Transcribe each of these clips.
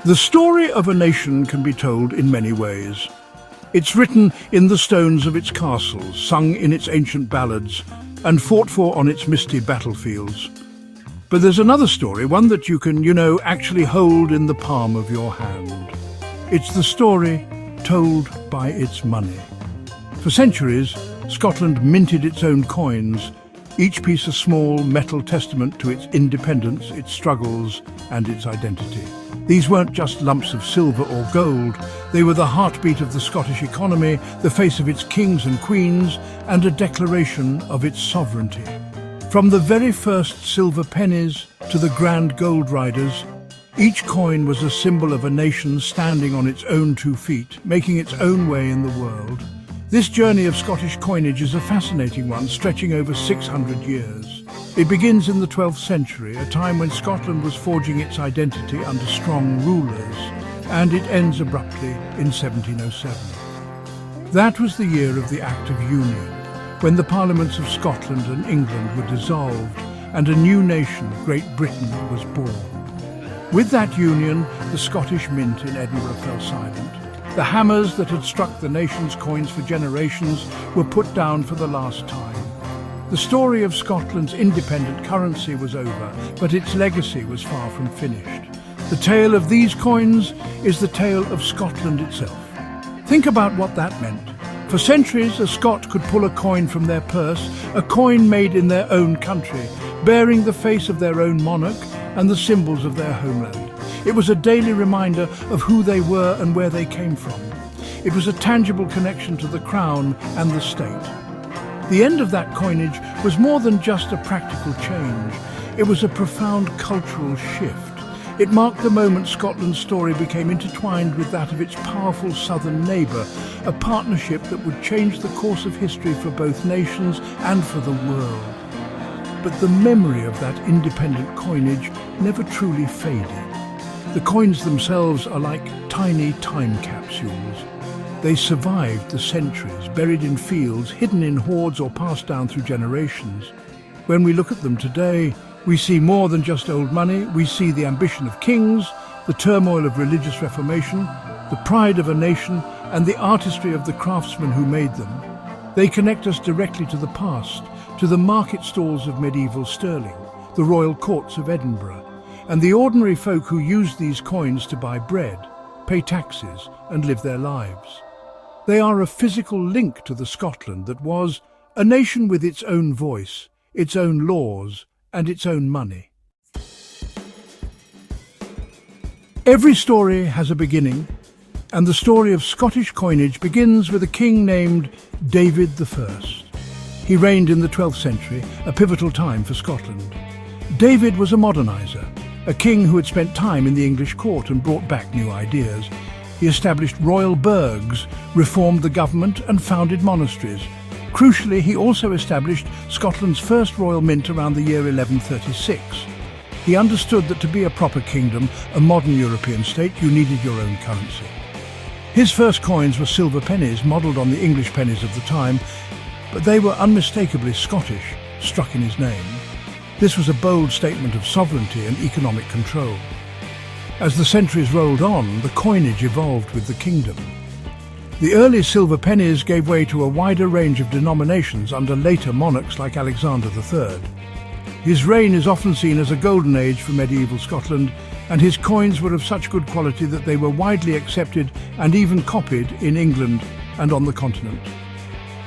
The story of a nation can be told in many ways. It's written in the stones of its castles, sung in its ancient ballads, and fought for on its misty battlefields. But there's another story, one that you can, actually hold in the palm of your hand. It's the story told by its money. For centuries, Scotland minted its own coins, each piece a small metal testament to its independence, its struggles, and its identity. These weren't just lumps of silver or gold, they were the heartbeat of the Scottish economy, the face of its kings and queens, and a declaration of its sovereignty. From the very first silver pennies to the grand gold riders, each coin was a symbol of a nation standing on its own 2 feet, making its own way in the world. This journey of Scottish coinage is a fascinating one, stretching over 600 years. It begins in the 12th century, a time when Scotland was forging its identity under strong rulers, and it ends abruptly in 1707. That was the year of the Act of Union, when the Parliaments of Scotland and England were dissolved and a new nation, Great Britain, was born. With that union, the Scottish Mint in Edinburgh fell silent. The hammers that had struck the nation's coins for generations were put down for the last time. The story of Scotland's independent currency was over, but its legacy was far from finished. The tale of these coins is the tale of Scotland itself. Think about what that meant. For centuries, a Scot could pull a coin from their purse, a coin made in their own country, bearing the face of their own monarch and the symbols of their homeland. It was a daily reminder of who they were and where they came from. It was a tangible connection to the crown and the state. The end of that coinage was more than just a practical change. It was a profound cultural shift. It marked the moment Scotland's story became intertwined with that of its powerful southern neighbour, a partnership that would change the course of history for both nations and for the world. But the memory of that independent coinage never truly faded. The coins themselves are like tiny time capsules. They survived the centuries, buried in fields, hidden in hoards or passed down through generations. When we look at them today, we see more than just old money. We see the ambition of kings, the turmoil of religious reformation, the pride of a nation, and the artistry of the craftsmen who made them. They connect us directly to the past, to the market stalls of medieval Stirling, the royal courts of Edinburgh, and the ordinary folk who used these coins to buy bread, pay taxes, and live their lives. They are a physical link to the Scotland that was a nation with its own voice, its own laws, and its own money. Every story has a beginning, and the story of Scottish coinage begins with a king named David I. He reigned in the 12th century, a pivotal time for Scotland. David was a modernizer, a king who had spent time in the English court and brought back new ideas. He established royal burghs, reformed the government, and founded monasteries. Crucially, he also established Scotland's first royal mint around the year 1136. He understood that to be a proper kingdom, a modern European state, you needed your own currency. His first coins were silver pennies, modelled on the English pennies of the time, but they were unmistakably Scottish, struck in his name. This was a bold statement of sovereignty and economic control. As the centuries rolled on, the coinage evolved with the kingdom. The early silver pennies gave way to a wider range of denominations under later monarchs like Alexander III. His reign is often seen as a golden age for medieval Scotland, and his coins were of such good quality that they were widely accepted and even copied in England and on the continent.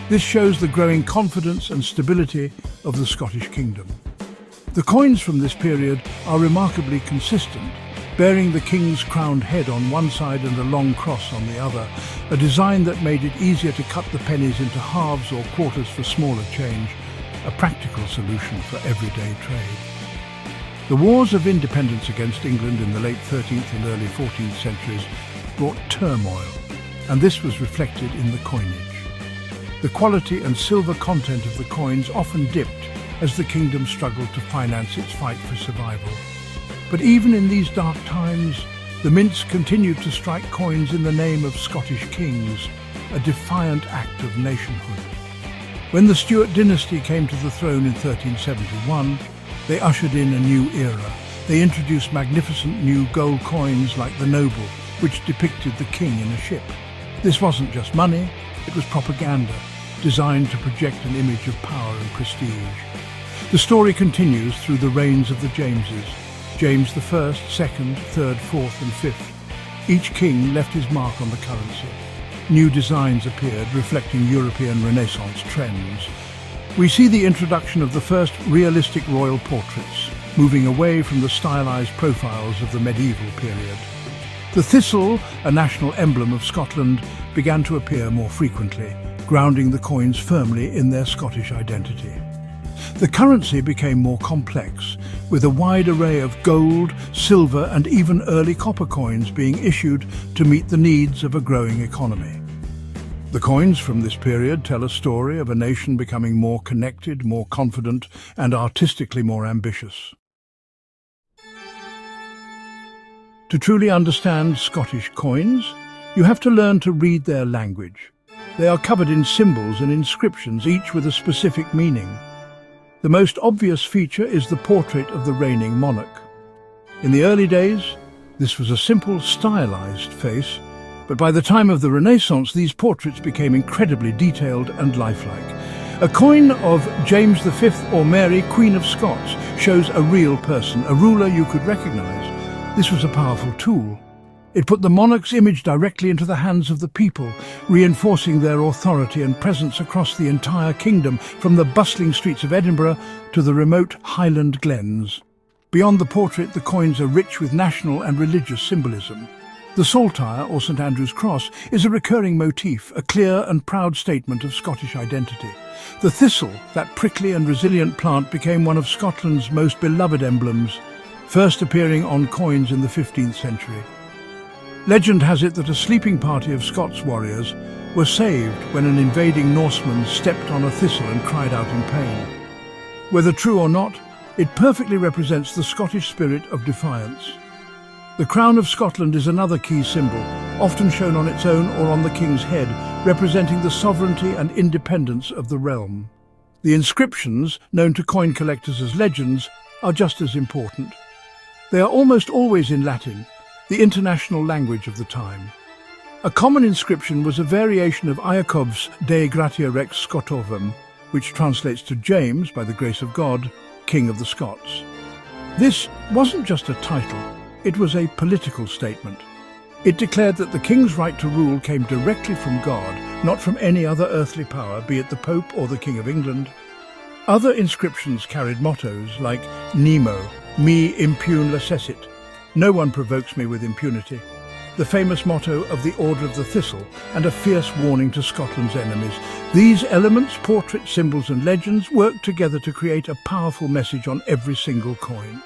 This shows the growing confidence and stability of the Scottish kingdom. The coins from this period are remarkably consistent, bearing the king's crowned head on one side and a long cross on the other, a design that made it easier to cut the pennies into halves or quarters for smaller change, a practical solution for everyday trade. The wars of independence against England in the late 13th and early 14th centuries brought turmoil, and this was reflected in the coinage. The quality and silver content of the coins often dipped as the kingdom struggled to finance its fight for survival. But even in these dark times, the mints continued to strike coins in the name of Scottish kings, a defiant act of nationhood. When the Stuart dynasty came to the throne in 1371, they ushered in a new era, They introduced magnificent new gold coins like the noble, which depicted the king in a ship. This wasn't just money, it was propaganda, designed to project an image of power and prestige. The story continues through the reigns of the Jameses, James I, II, III, IV and V. Each king left his mark on the currency. New designs appeared reflecting European Renaissance trends. We see the introduction of the first realistic royal portraits, moving away from the stylized profiles of the medieval period. The thistle, a national emblem of Scotland, began to appear more frequently, grounding the coins firmly in their Scottish identity. The currency became more complex, with a wide array of gold, silver and even early copper coins being issued to meet the needs of a growing economy. The coins from this period tell a story of a nation becoming more connected, more confident and artistically more ambitious. To truly understand Scottish coins, you have to learn to read their language. They are covered in symbols and inscriptions, each with a specific meaning. The most obvious feature is the portrait of the reigning monarch. In the early days, this was a simple, stylized face, but by the time of the Renaissance, these portraits became incredibly detailed and lifelike. A coin of James V or Mary, Queen of Scots, shows a real person, a ruler you could recognize. This was a powerful tool. It put the monarch's image directly into the hands of the people, reinforcing their authority and presence across the entire kingdom, from the bustling streets of Edinburgh to the remote Highland glens. Beyond the portrait, the coins are rich with national and religious symbolism. The saltire, or St Andrew's Cross, is a recurring motif, a clear and proud statement of Scottish identity. The thistle, that prickly and resilient plant, became one of Scotland's most beloved emblems, first appearing on coins in the 15th century. Legend has it that a sleeping party of Scots warriors were saved when an invading Norseman stepped on a thistle and cried out in pain. Whether true or not, it perfectly represents the Scottish spirit of defiance. The crown of Scotland is another key symbol, often shown on its own or on the king's head, representing the sovereignty and independence of the realm. The inscriptions, known to coin collectors as legends, are just as important. They are almost always in Latin, the international language of the time. A common inscription was a variation of Iakov's De Gratia Rex Scotovum, which translates to James, by the grace of God, King of the Scots. This wasn't just a title, it was a political statement. It declared that the king's right to rule came directly from God, not from any other earthly power, be it the Pope or the King of England. Other inscriptions carried mottos like Nemo, mi impune lacessit, no one provokes me with impunity, the famous motto of the Order of the Thistle, and a fierce warning to Scotland's enemies. These elements, portraits, symbols and legends, work together to create a powerful message on every single coin.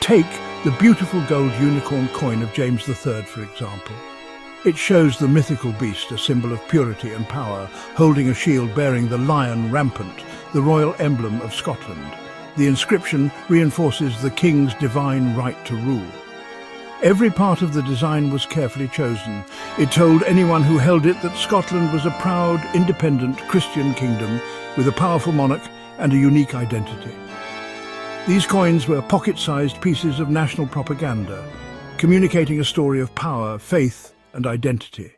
Take the beautiful gold unicorn coin of James III, for example. It shows the mythical beast, a symbol of purity and power, holding a shield bearing the lion rampant, the royal emblem of Scotland. The inscription reinforces the king's divine right to rule. Every part of the design was carefully chosen. It told anyone who held it that Scotland was a proud, independent Christian kingdom with a powerful monarch and a unique identity. These coins were pocket-sized pieces of national propaganda, communicating a story of power, faith and identity.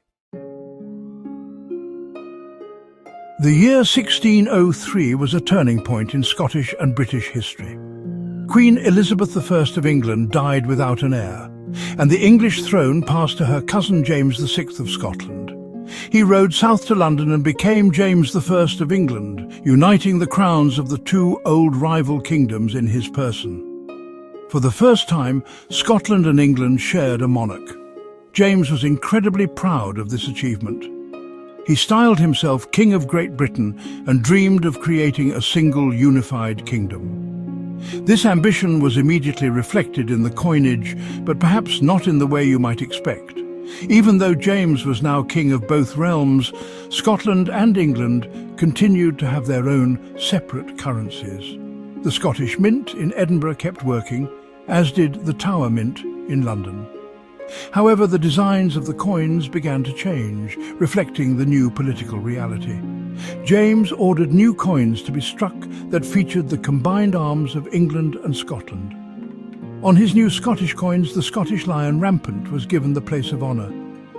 The year 1603 was a turning point in Scottish and British history. Queen Elizabeth I of England died without an heir, and the English throne passed to her cousin James VI of Scotland. He rode south to London and became James I of England, uniting the crowns of the two old rival kingdoms in his person. For the first time, Scotland and England shared a monarch. James was incredibly proud of this achievement. He styled himself King of Great Britain and dreamed of creating a single unified kingdom. This ambition was immediately reflected in the coinage, but perhaps not in the way you might expect. Even though James was now king of both realms, Scotland and England continued to have their own separate currencies. The Scottish Mint in Edinburgh kept working, as did the Tower Mint in London. However, the designs of the coins began to change, reflecting the new political reality. James ordered new coins to be struck that featured the combined arms of England and Scotland. On his new Scottish coins, the Scottish lion rampant was given the place of honour,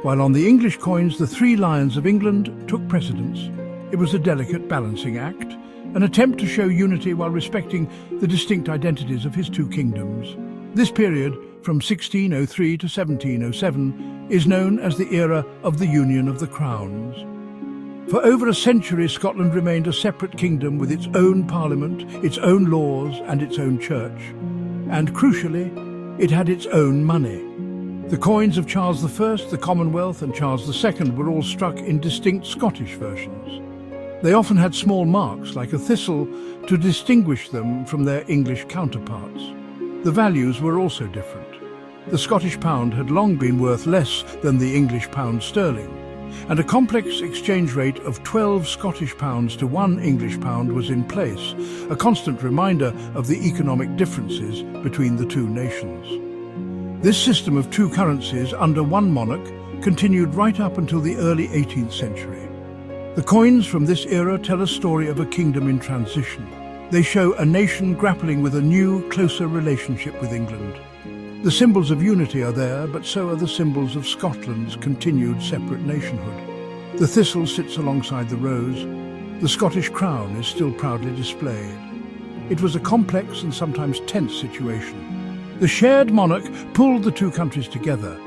while on the English coins, the three lions of England took precedence. It was a delicate balancing act, an attempt to show unity while respecting the distinct identities of his two kingdoms. This period, from 1603 to 1707, is known as the era of the Union of the Crowns. For over a century, Scotland remained a separate kingdom with its own parliament, its own laws and its own church. And crucially, it had its own money. The coins of Charles I, the Commonwealth and Charles II were all struck in distinct Scottish versions. They often had small marks, like a thistle, to distinguish them from their English counterparts. The values were also different. The Scottish pound had long been worth less than the English pound sterling, and a complex exchange rate of 12 Scottish pounds to 1 English pound was in place, a constant reminder of the economic differences between the two nations. This system of two currencies under one monarch continued right up until the early 18th century. The coins from this era tell a story of a kingdom in transition. They show a nation grappling with a new, closer relationship with England. The symbols of unity are there, but so are the symbols of Scotland's continued separate nationhood. The thistle sits alongside the rose. The Scottish crown is still proudly displayed. It was a complex and sometimes tense situation. The shared monarch pulled the two countries together,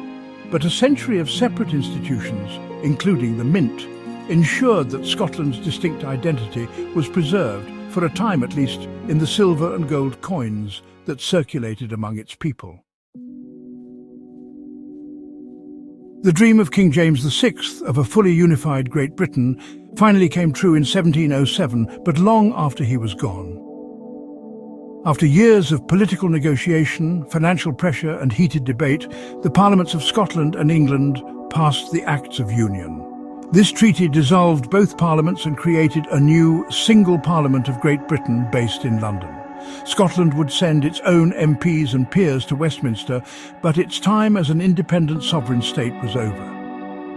but a century of separate institutions, including the Mint, ensured that Scotland's distinct identity was preserved, for a time at least, in the silver and gold coins that circulated among its people. The dream of King James VI of a fully unified Great Britain finally came true in 1707, but long after he was gone. After years of political negotiation, financial pressure and heated debate, the Parliaments of Scotland and England passed the Acts of Union. This treaty dissolved both parliaments and created a new single Parliament of Great Britain based in London. Scotland would send its own MPs and peers to Westminster, but its time as an independent sovereign state was over.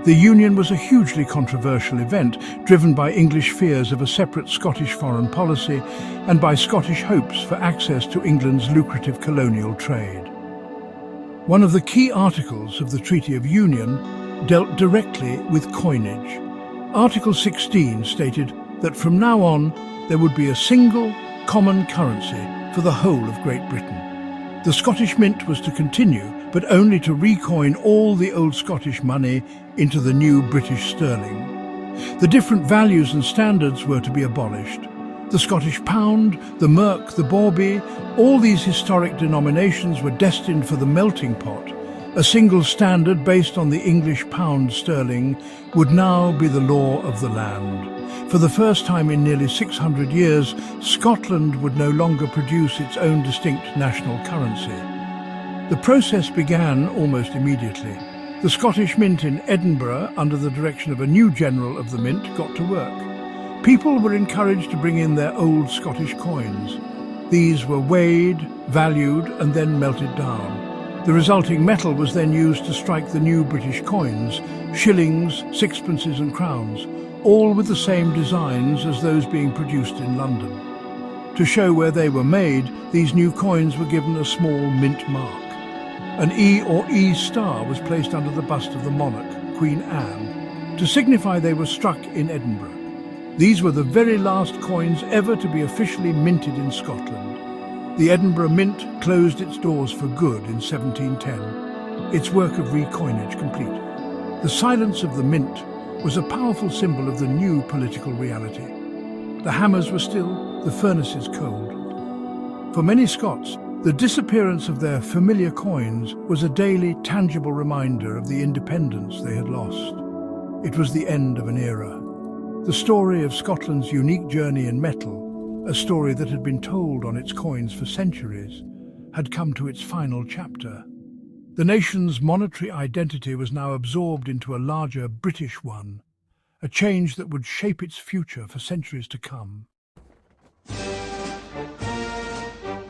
The union was a hugely controversial event, driven by English fears of a separate Scottish foreign policy and by Scottish hopes for access to England's lucrative colonial trade. One of the key articles of the Treaty of Union dealt directly with coinage. Article 16 stated that from now on there would be a single common currency for the whole of Great Britain. The Scottish Mint was to continue, but only to recoin all the old Scottish money into the new British sterling. The different values and standards were to be abolished. The Scottish pound, the merk, the bawbee, all these historic denominations were destined for the melting pot. A single standard based on the English pound sterling would now be the law of the land. For the first time in nearly 600 years, Scotland would no longer produce its own distinct national currency. The process began almost immediately. The Scottish Mint in Edinburgh, under the direction of a new general of the Mint, got to work. People were encouraged to bring in their old Scottish coins. These were weighed, valued, and then melted down. The resulting metal was then used to strike the new British coins, shillings, sixpences and crowns, all with the same designs as those being produced in London. To show where they were made, these new coins were given a small mint mark. An E or E star was placed under the bust of the monarch, Queen Anne, to signify they were struck in Edinburgh. These were the very last coins ever to be officially minted in Scotland. The Edinburgh Mint closed its doors for good in 1710, its work of recoinage complete. The silence of the Mint was a powerful symbol of the new political reality. The hammers were still, the furnaces cold. For many Scots, the disappearance of their familiar coins was a daily, tangible reminder of the independence they had lost. It was the end of an era. The story of Scotland's unique journey in metal, a story that had been told on its coins for centuries, had come to its final chapter. The nation's monetary identity was now absorbed into a larger British one, a change that would shape its future for centuries to come.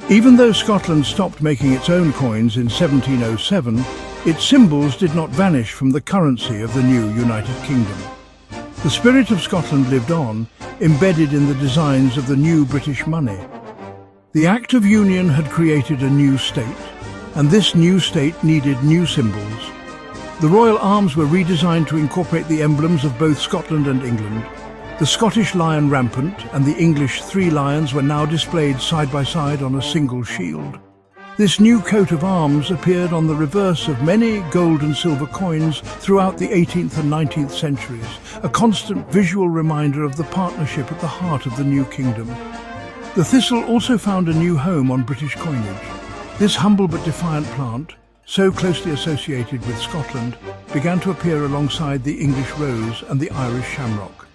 Even though Scotland stopped making its own coins in 1707, its symbols did not vanish from the currency of the new United Kingdom. The spirit of Scotland lived on, embedded in the designs of the new British money. The Act of Union had created a new state, and this new state needed new symbols. The royal arms were redesigned to incorporate the emblems of both Scotland and England. The Scottish lion rampant and the English three lions were now displayed side by side on a single shield. This new coat of arms appeared on the reverse of many gold and silver coins throughout the 18th and 19th centuries, a constant visual reminder of the partnership at the heart of the new kingdom. The thistle also found a new home on British coinage. This humble but defiant plant, so closely associated with Scotland, began to appear alongside the English rose and the Irish shamrock.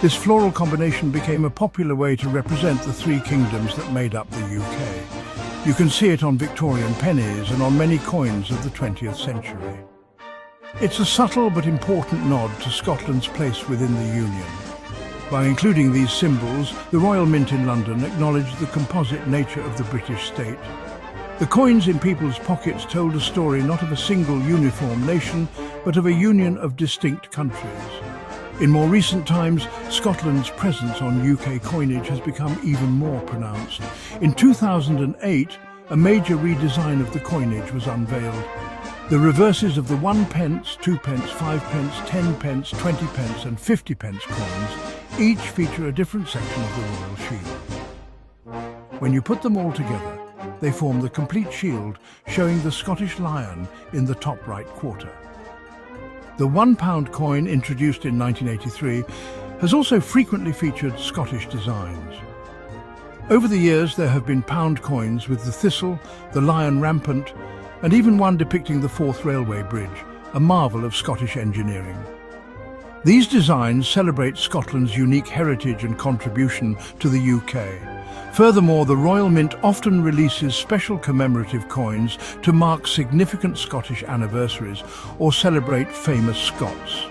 This floral combination became a popular way to represent the three kingdoms that made up the UK. You can see it on Victorian pennies and on many coins of the 20th century. It's a subtle but important nod to Scotland's place within the Union. By including these symbols, the Royal Mint in London acknowledged the composite nature of the British state. The coins in people's pockets told a story not of a single uniform nation, but of a union of distinct countries. In more recent times, Scotland's presence on UK coinage has become even more pronounced. In 2008, a major redesign of the coinage was unveiled. The reverses of the 1 pence, 2 pence, 5 pence, 10 pence, 20 pence and 50 pence coins each feature a different section of the royal shield. When you put them all together, they form the complete shield, showing the Scottish lion in the top right quarter. The £1 coin, introduced in 1983, has also frequently featured Scottish designs. Over the years, there have been pound coins with the thistle, the lion rampant, and even one depicting the Forth Railway Bridge, a marvel of Scottish engineering. These designs celebrate Scotland's unique heritage and contribution to the UK. Furthermore, the Royal Mint often releases special commemorative coins to mark significant Scottish anniversaries or celebrate famous Scots.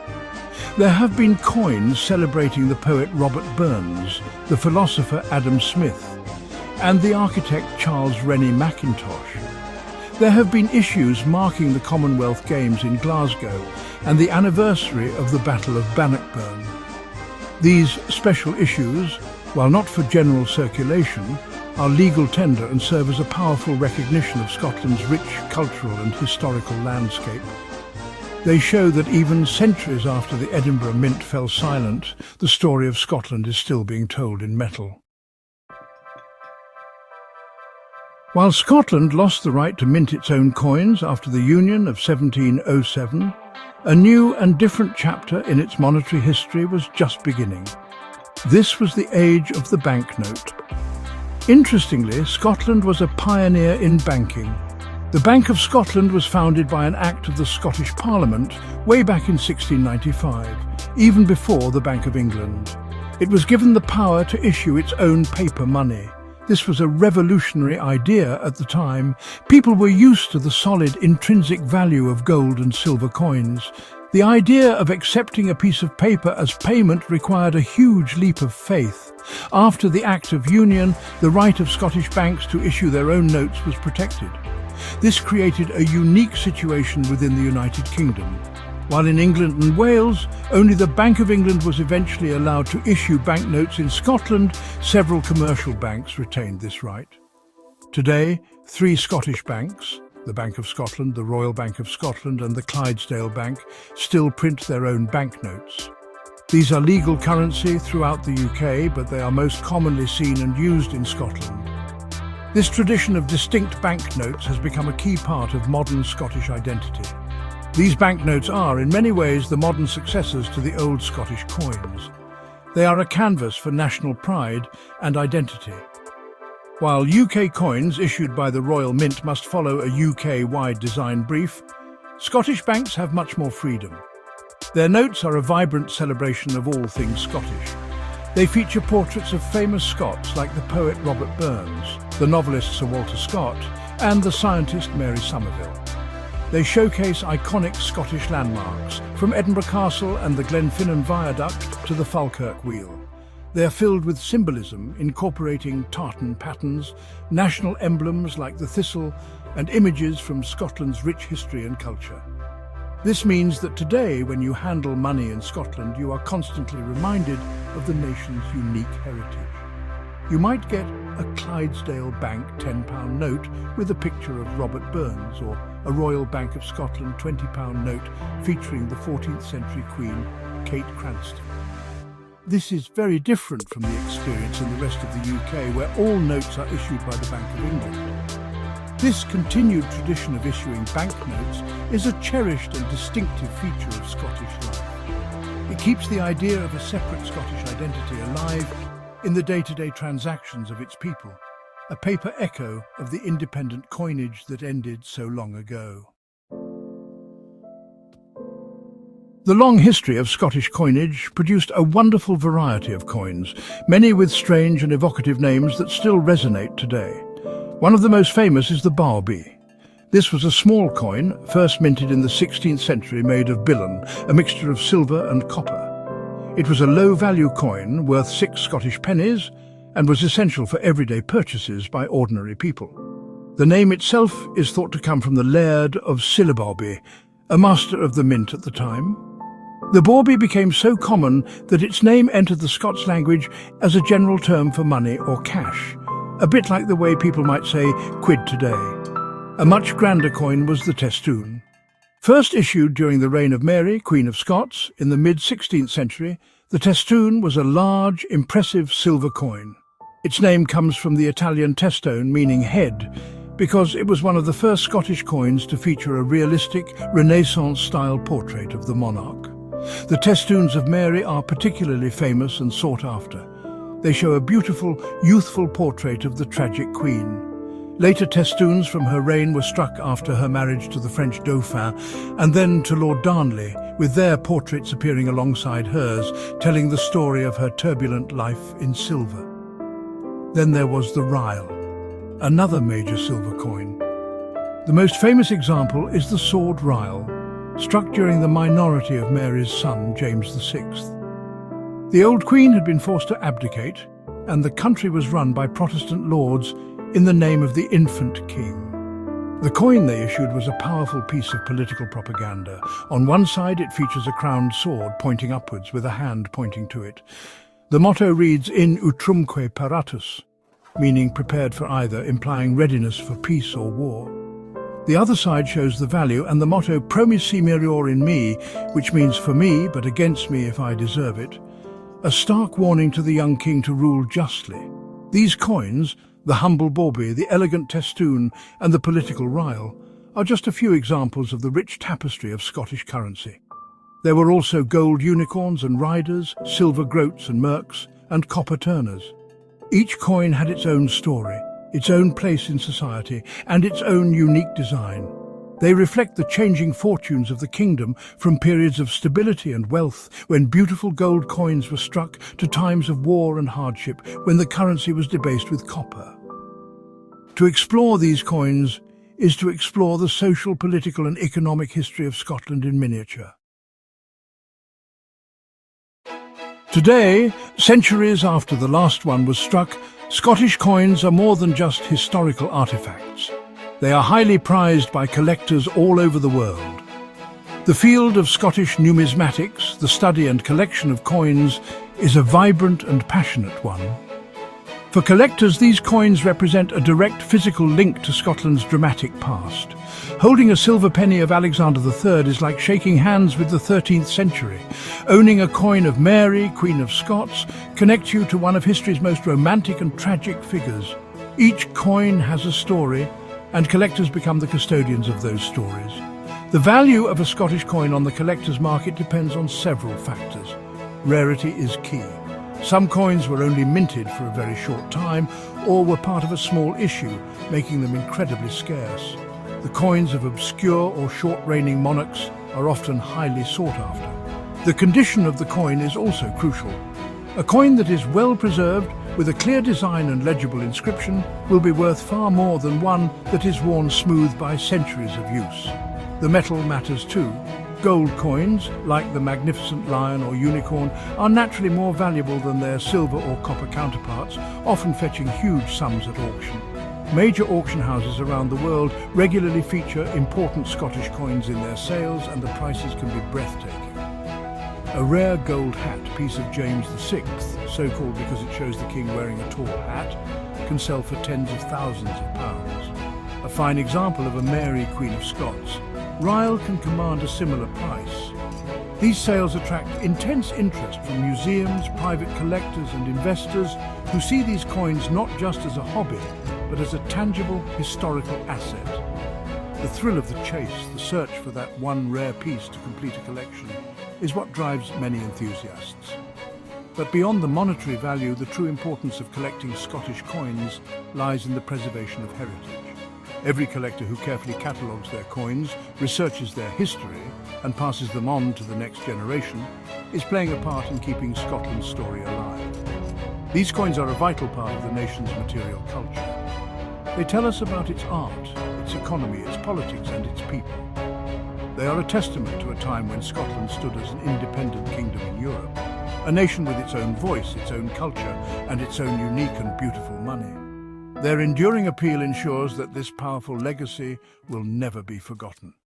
There have been coins celebrating the poet Robert Burns, the philosopher Adam Smith, and the architect Charles Rennie Mackintosh. There have been issues marking the Commonwealth Games in Glasgow and the anniversary of the Battle of Bannockburn. These special issues, while not for general circulation, are legal tender and serve as a powerful recognition of Scotland's rich cultural and historical landscape. They show that even centuries after the Edinburgh Mint fell silent, the story of Scotland is still being told in metal. While Scotland lost the right to mint its own coins after the Union of 1707, a new and different chapter in its monetary history was just beginning. This was the age of the banknote. Interestingly, Scotland was a pioneer in banking. The Bank of Scotland was founded by an Act of the Scottish Parliament way back in 1695, even before the Bank of England. It was given the power to issue its own paper money. This was a revolutionary idea at the time. People were used to the solid intrinsic value of gold and silver coins. The idea of accepting a piece of paper as payment required a huge leap of faith. After the Act of Union, the right of Scottish banks to issue their own notes was protected. This created a unique situation within the United Kingdom. While in England and Wales, only the Bank of England was eventually allowed to issue banknotes in Scotland, several commercial banks retained this right. Today, 3 Scottish banks, the Bank of Scotland, the Royal Bank of Scotland and the Clydesdale Bank, still print their own banknotes. These are legal currency throughout the UK, but they are most commonly seen and used in Scotland. This tradition of distinct banknotes has become a key part of modern Scottish identity. These banknotes are, in many ways, the modern successors to the old Scottish coins. They are a canvas for national pride and identity. While UK coins issued by the Royal Mint must follow a UK-wide design brief, Scottish banks have much more freedom. Their notes are a vibrant celebration of all things Scottish. They feature portraits of famous Scots like the poet Robert Burns, the novelist Sir Walter Scott, and the scientist Mary Somerville. They showcase iconic Scottish landmarks, from Edinburgh Castle and the Glenfinnan Viaduct to the Falkirk Wheel. They are filled with symbolism, incorporating tartan patterns, national emblems like the thistle, and images from Scotland's rich history and culture. This means that today, when you handle money in Scotland, you are constantly reminded of the nation's unique heritage. You might get a Clydesdale Bank £10 note with a picture of Robert Burns, or a Royal Bank of Scotland £20 note featuring the 14th century Queen, Kate Cranston. This is very different from the experience in the rest of the UK, where all notes are issued by the Bank of England. This continued tradition of issuing banknotes is a cherished and distinctive feature of Scottish life. It keeps the idea of a separate Scottish identity alive in the day-to-day transactions of its people, a paper echo of the independent coinage that ended so long ago. The long history of Scottish coinage produced a wonderful variety of coins, many with strange and evocative names that still resonate today. One of the most famous is the Barbie. This was a small coin, first minted in the 16th century, made of billen, a mixture of silver and copper. It was a low-value coin worth 6 Scottish pennies and was essential for everyday purchases by ordinary people. The name itself is thought to come from the Laird of Syllabobby, a master of the mint at the time. The bawbee became so common that its name entered the Scots language as a general term for money or cash, a bit like the way people might say quid today. A much grander coin was the testoon. First issued during the reign of Mary, Queen of Scots, in the mid-16th century, the testoon was a large, impressive silver coin. Its name comes from the Italian testone, meaning head, because it was one of the first Scottish coins to feature a realistic, Renaissance-style portrait of the monarch. The testoons of Mary are particularly famous and sought after. They show a beautiful, youthful portrait of the tragic queen. Later testoons from her reign were struck after her marriage to the French Dauphin and then to Lord Darnley, with their portraits appearing alongside hers, telling the story of her turbulent life in silver. Then there was the ryle, another major silver coin. The most famous example is the sword ryle, struck during the minority of Mary's son, James VI. The old queen had been forced to abdicate, and the country was run by Protestant lords in the name of the infant king. The coin they issued was a powerful piece of political propaganda. On one side it features a crowned sword pointing upwards with a hand pointing to it. The motto reads in utrumque paratus, meaning prepared for either, implying readiness for peace or war. The other side shows the value and the motto promissi merior in me, which means for me but against me if I deserve it, a stark warning to the young king to rule justly. These coins, the humble bawbee, the elegant testoon and the political ryle, are just a few examples of the rich tapestry of Scottish currency. There were also gold unicorns and riders, silver groats and merks, and copper turners. Each coin had its own story, its own place in society, and its own unique design. They reflect the changing fortunes of the kingdom from periods of stability and wealth, when beautiful gold coins were struck, to times of war and hardship, when the currency was debased with copper. To explore these coins is to explore the social, political and economic history of Scotland in miniature. Today, centuries after the last one was struck, Scottish coins are more than just historical artifacts. They are highly prized by collectors all over the world. The field of Scottish numismatics, the study and collection of coins, is a vibrant and passionate one. For collectors, these coins represent a direct physical link to Scotland's dramatic past. Holding a silver penny of Alexander III is like shaking hands with the 13th century. Owning a coin of Mary, Queen of Scots, connects you to one of history's most romantic and tragic figures. Each coin has a story, and collectors become the custodians of those stories. The value of a Scottish coin on the collector's market depends on several factors. Rarity is key. Some coins were only minted for a very short time or were part of a small issue, making them incredibly scarce. The coins of obscure or short-reigning monarchs are often highly sought after. The condition of the coin is also crucial. A coin that is well preserved, with a clear design and legible inscription, will be worth far more than one that is worn smooth by centuries of use. The metal matters too. Gold coins, like the magnificent lion or unicorn, are naturally more valuable than their silver or copper counterparts, often fetching huge sums at auction. Major auction houses around the world regularly feature important Scottish coins in their sales, and the prices can be breathtaking. A rare gold hat piece of James VI, so called because it shows the king wearing a tall hat, can sell for tens of thousands of pounds. A fine example of a Mary, Queen of Scots, Ryle can command a similar price. These sales attract intense interest from museums, private collectors and investors who see these coins not just as a hobby, but as a tangible historical asset. The thrill of the chase, the search for that one rare piece to complete a collection, is what drives many enthusiasts. But beyond the monetary value, the true importance of collecting Scottish coins lies in the preservation of heritage. Every collector who carefully catalogues their coins, researches their history, and passes them on to the next generation is playing a part in keeping Scotland's story alive. These coins are a vital part of the nation's material culture. They tell us about its art, its economy, its politics, and its people. They are a testament to a time when Scotland stood as an independent kingdom in Europe, a nation with its own voice, its own culture, and its own unique and beautiful money. Their enduring appeal ensures that this powerful legacy will never be forgotten.